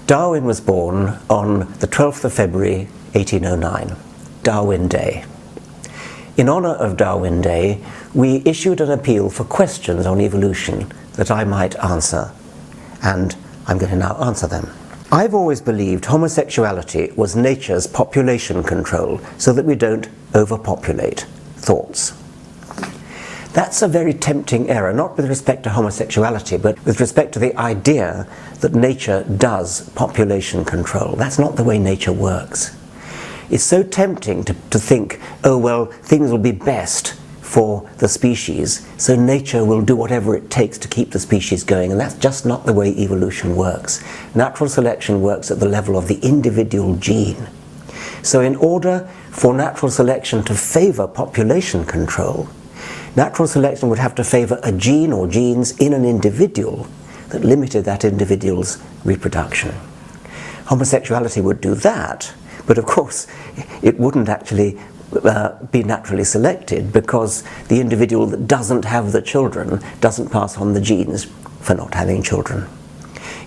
Darwin was born on the 12th of February 1809, Darwin Day. In honour of Darwin Day, we issued an appeal for questions on evolution that I might answer, and I'm going to now answer them. I've always believed homosexuality was nature's population control so that we don't overpopulate thoughts. That's a very tempting error, not with respect to homosexuality, but with respect to the idea that nature does population control. That's not the way nature works. It's so tempting to think, oh well, things will be best for the species, so nature will do whatever it takes to keep the species going, and that's just not the way evolution works. Natural selection works at the level of the individual gene. So in order for natural selection to favour population control, natural selection would have to favour a gene or genes in an individual that limited that individual's reproduction. Homosexuality would do that, but of course it wouldn't actually be naturally selected, because the individual that doesn't have the children doesn't pass on the genes for not having children.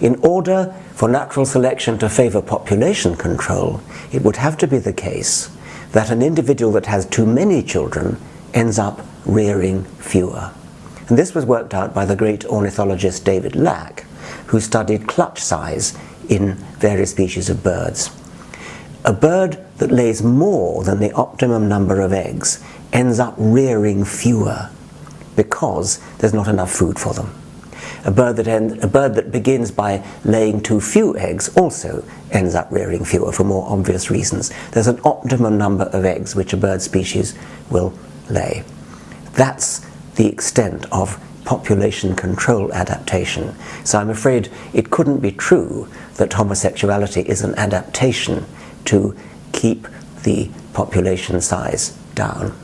In order for natural selection to favour population control, it would have to be the case that an individual that has too many children ends up rearing fewer. And this was worked out by the great ornithologist David Lack, who studied clutch size in various species of birds. A bird that lays more than the optimum number of eggs ends up rearing fewer because there's not enough food for them. A bird that begins by laying too few eggs also ends up rearing fewer for more obvious reasons. There's an optimum number of eggs which a bird species will lay. That's the extent of population control adaptation. So I'm afraid it couldn't be true that homosexuality is an adaptation to keep the population size down.